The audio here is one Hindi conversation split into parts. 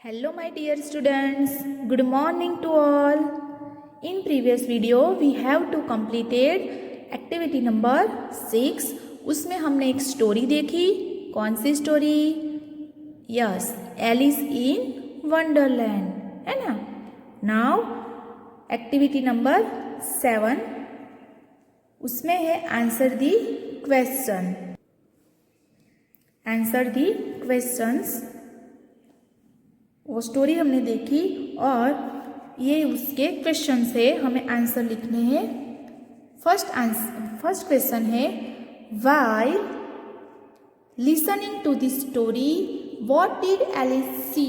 Hello my dear students, good morning to all. In previous video we have to completed activity number 6. उसमें हमने एक स्टोरी देखी. कौन सी story? Yes, Alice in Wonderland, है ना. नाउ एक्टिविटी नंबर 7, उसमें है answer the question. Answer the questions. वो स्टोरी हमने देखी और ये उसके क्वेश्चन से हमें आंसर लिखने हैं. फर्स्ट क्वेश्चन है, while listening to this story what did Alice see?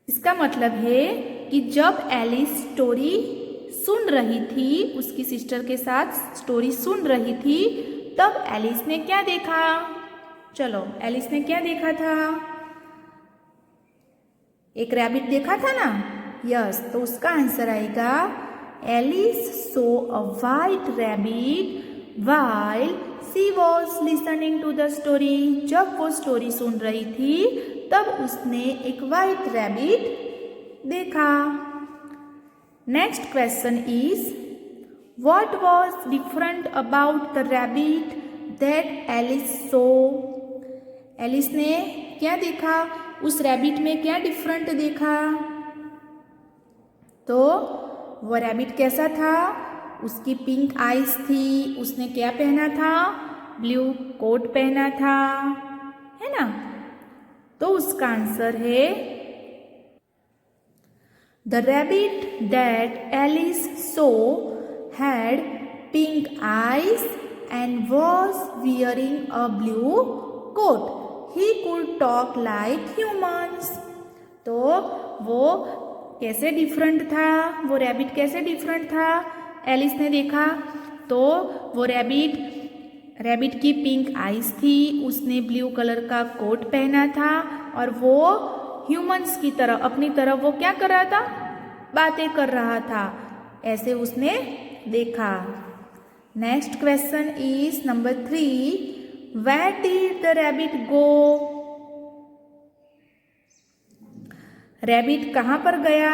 इसका मतलब है कि जब एलिस स्टोरी सुन रही थी, उसकी सिस्टर के साथ स्टोरी सुन रही थी, तब एलिस ने क्या देखा? चलो, एलिस ने क्या देखा था? एक रैबिट देखा था ना. यस, तो उसका आंसर आएगा Alice saw a white rabbit while she was listening to the story. जब वो स्टोरी सुन रही थी तब उसने एक वाइट रैबिट देखा. Next question is, what was different about the rabbit that Alice saw? Alice ने क्या देखा? उस रैबिट में क्या डिफरेंट देखा? तो वो रैबिट कैसा था? उसकी पिंक आईज थी. उसने क्या पहना था? ब्लू कोट पहना था, है ना. तो उसका आंसर है the rabbit that Alice saw had pink eyes and was wearing a blue coat. He could talk like humans. तो वो कैसे डिफरेंट था? वो रैबिट कैसे डिफरेंट था? एलिस ने देखा तो वो रैबिट की पिंक आईज थी. उसने ब्लू कलर का कोट पहना था और वो ह्यूमंस की तरह, अपनी तरह वो क्या कर रहा था? बातें कर रहा था. ऐसे उसने देखा. Next question is number 3, where did the rabbit go? Rabbit कहाँ पर गया?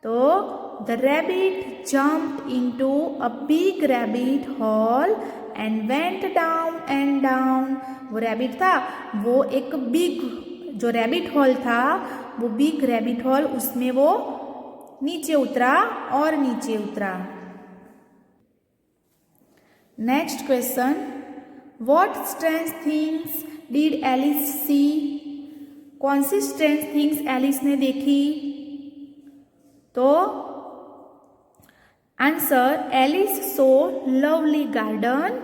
तो the rabbit jumped into a big rabbit hole and went down and down. वो रैबिट था, वो एक बिग, जो रैबिट हॉल था वो बिग रैबिट हॉल, उसमें वो नीचे उतरा और नीचे उतरा. Next question, what strange things did Alice see? कौन सी स्ट्रेंज थिंग्स एलिस ने देखी? तो answer, Alice saw lovely garden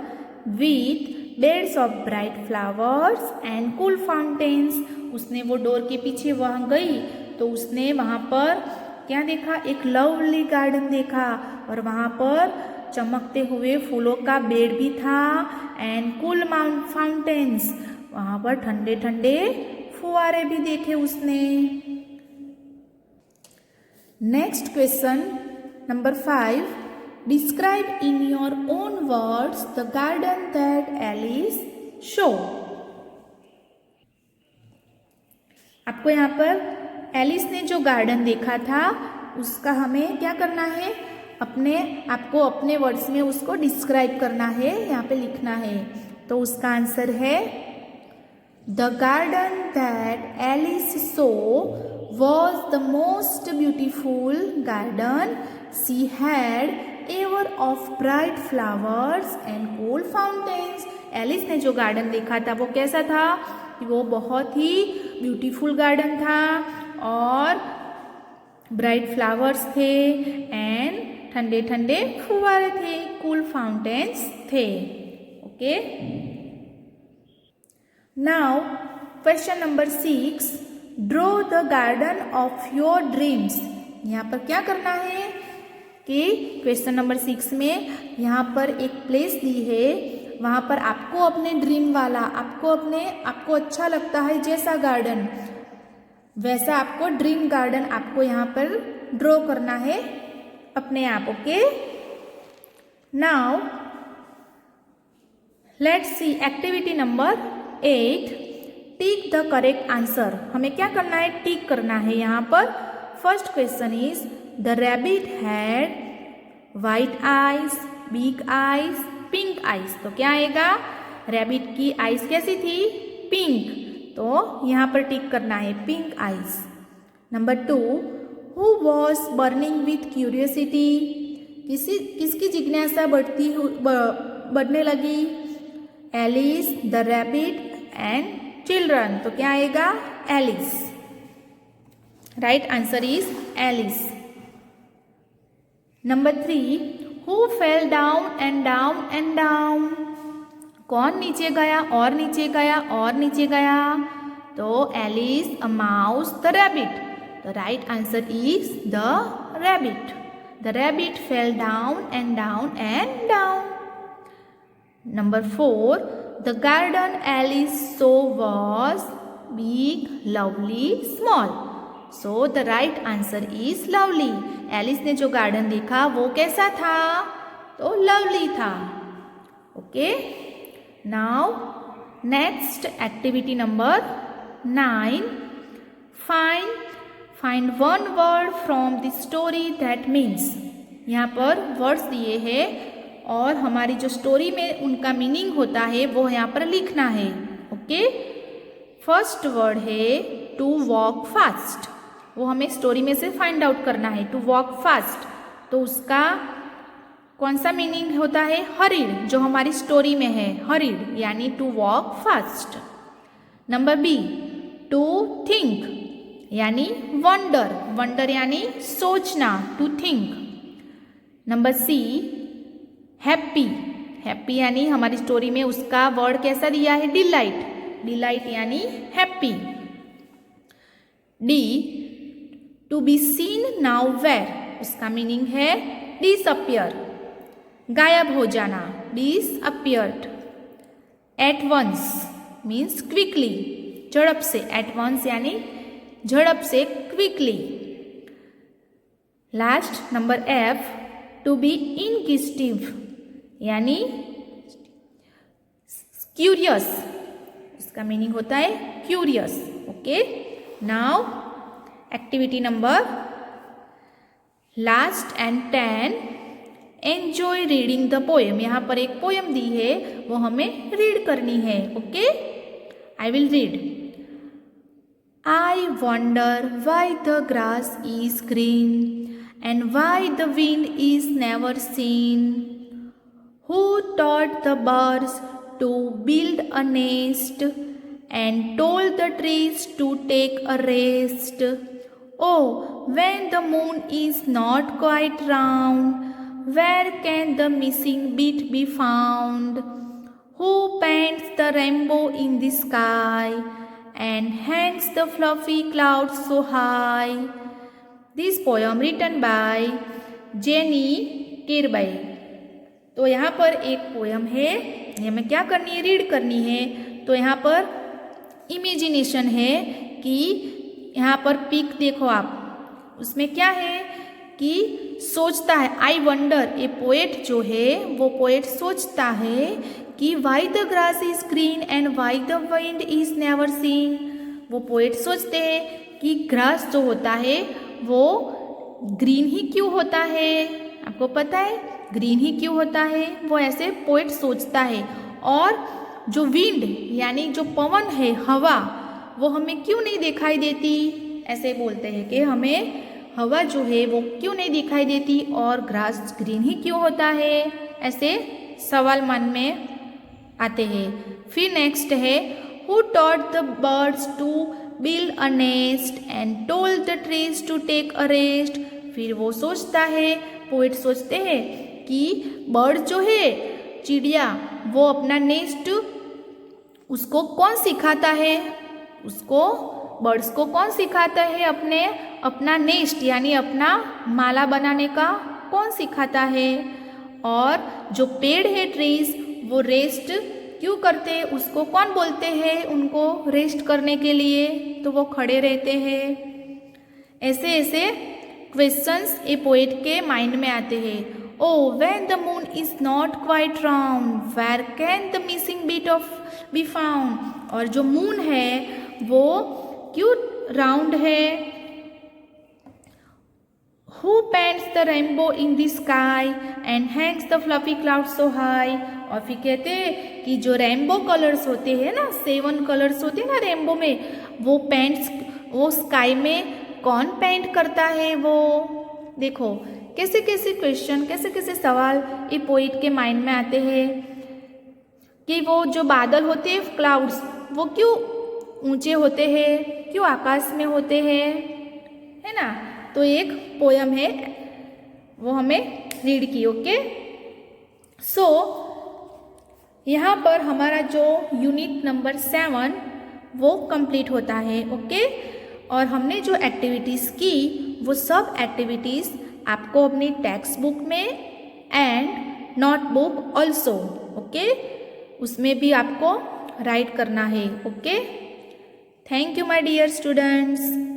with beds of bright flowers and cool fountains. उसने वो डोर के पीछे वहां गई तो उसने वहां पर क्या देखा? एक लवली गार्डन देखा और वहां पर चमकते हुए फूलों का बेड भी था एंड कूल फाउंटेन्स. वहां पर ठंडे ठंडे फुवारे भी देखे उसने. Next question number 5, describe in your own words the garden that Alice saw. आपको यहाँ पर एलिस ने जो गार्डन देखा था उसका हमें क्या करना है? आपको अपने वर्ड्स में उसको डिस्क्राइब करना है, यहाँ पे लिखना है. तो उसका आंसर है the garden that Alice saw was the most beautiful garden she had ever of bright flowers and cool fountains. Alice ने जो गार्डन देखा था वो कैसा था? वो बहुत ही ब्यूटीफुल गार्डन था और ब्राइट फ्लावर्स थे एंड ठंडे ठंडे फुवारे थे, कूल फाउंटेन्स थे. Okay. Now question number 6, draw the garden of your dreams. यहाँ पर क्या करना है कि क्वेश्चन नंबर 6 में यहाँ पर एक प्लेस दी है, वहां पर आपको अपने ड्रीम वाला, आपको अच्छा लगता है जैसा गार्डन, वैसा आपको ड्रीम गार्डन आपको यहाँ पर ड्रॉ करना है अपने आप. Okay. Now let's see activity number 8, tick the correct answer. हमें क्या करना है? टिक करना है। यहाँ पर first question is the rabbit had white eyes, big eyes, pink eyes. तो क्या आएगा? रैबिट की आइज कैसी थी? पिंक। तो यहाँ पर टिक करना है pink eyes. Number 2, who was burning with curiosity. किसकी जिज्ञासा बढ़ने लगी? Alice, the rabbit and children. तो क्या आएगा? Alice. Right answer is Alice. Number 3, who fell down and down and down. कौन नीचे गया और नीचे गया और नीचे गया? तो Alice, a mouse, the rabbit. The right answer is the rabbit. The rabbit fell down and down and down. Number 4, the garden Alice saw was big, lovely, small. So the right answer is lovely. Alice ने जो गार्डन देखा वो कैसा था? तो lovely था। Okay. Now next activity number 9. Find one word from the story that means. यहाँ पर words दिए हैं और हमारी जो स्टोरी में उनका मीनिंग होता है वो यहाँ पर लिखना है। ओके। फर्स्ट वर्ड है टू वॉक फास्ट। वो हमें स्टोरी में से फाइंड आउट करना है। टू वॉक फास्ट तो उसका कौन सा मीनिंग होता है? हरीड, जो हमारी स्टोरी में है हरीड, यानी to walk fast. Number B, to think यानी वंडर, वंडर यानी सोचना, to think. Number C, happy, happy यानी हमारी स्टोरी में उसका वर्ड कैसा दिया है? डिलाइट, डिलाइट यानी happy. D, to be seen now where, उसका मीनिंग है डिसअपियर, गायब हो जाना, disappeared. At once means quickly, झड़प से, एट वंस यानी झड़प से, quickly. Last number F, to be inquisitive यानी क्यूरियस, इसका मीनिंग होता है curious. Okay. Now activity number last and 10, enjoy reading the poem. यहाँ पर एक पोएम दी है वो हमें रीड करनी है। Okay, I will read. I wonder why the grass is green and why the wind is never seen. Who taught the birds to build a nest and told the trees to take a rest? Oh, when the moon is not quite round, where can the missing bit be found? Who paints the rainbow in the sky and hangs the fluffy clouds so high? This poem written by Jenny Kirby. तो यहाँ पर एक पोएम है, ये हमें क्या करनी है? रीड करनी है। तो यहाँ पर इमेजिनेशन है कि यहाँ पर पिक देखो आप, उसमें क्या है कि सोचता है। आई वंडर, ए पोएट जो है वो पोएट सोचता है कि why the grass is green and why the wind is never seen. वो पोएट सोचते हैं कि ग्रास जो होता है वो ग्रीन ही क्यों होता है? आपको पता है ग्रीन ही क्यों होता है? वो ऐसे पोएट सोचता है। और जो विंड यानी जो पवन है, हवा, वो हमें क्यों नहीं दिखाई देती? ऐसे बोलते हैं कि हमें हवा जो है वो क्यों नहीं दिखाई देती और ग्रास ग्रीन ही क्यों होता है? ऐसे सवाल मन में आते हैं। फिर नेक्स्ट है, who taught the birds to build a nest and told the trees to take a rest. फिर वो सोचता है, पोएट सोचते हैं कि बर्ड जो है, चिड़िया, वो अपना नेस्ट उसको कौन सिखाता है? उसको बर्ड्स को कौन सिखाता है अपना नेस्ट यानी अपना माला बनाने का कौन सिखाता है? और जो पेड़ है ट्रीज, वो रेस्ट क्यों करते हैं? उसको कौन बोलते हैं उनको रेस्ट करने के लिए? तो वो खड़े रहते हैं। ऐसे ऐसे क्वेश्चंस ए पोएट के माइंड में आते हैं Oh, when the moon is not quite round, where can the missing bit of be found? और जो मून है वो क्यों राउंड है? Who paints the rainbow in the sky and hangs the fluffy clouds so high? और फिर कहते हैं कि जो रेनबो कलर्स होते हैं ना, 7 कलर्स होते हैं ना रेनबो में, वो स्काई में कौन पेंट करता है? वो देखो कैसे कैसे क्वेश्चन, कैसे कैसे सवाल ये पोइट के माइंड में आते हैं कि वो जो बादल होते हैं क्लाउड्स, वो क्यों ऊंचे होते हैं, क्यों आकाश में होते हैं, है ना? तो एक पोयम है, वो हमें रीड की। ओके, सो यहाँ पर हमारा जो यूनिट नंबर 7 वो कंप्लीट होता है। ओके, और हमने जो एक्टिविटीज़ की वो सब एक्टिविटीज़ आपको अपनी टेक्स्ट बुक में एंड नोटबुक ऑल्सो, ओके, उसमें भी आपको राइट करना है। Okay, thank you my dear students.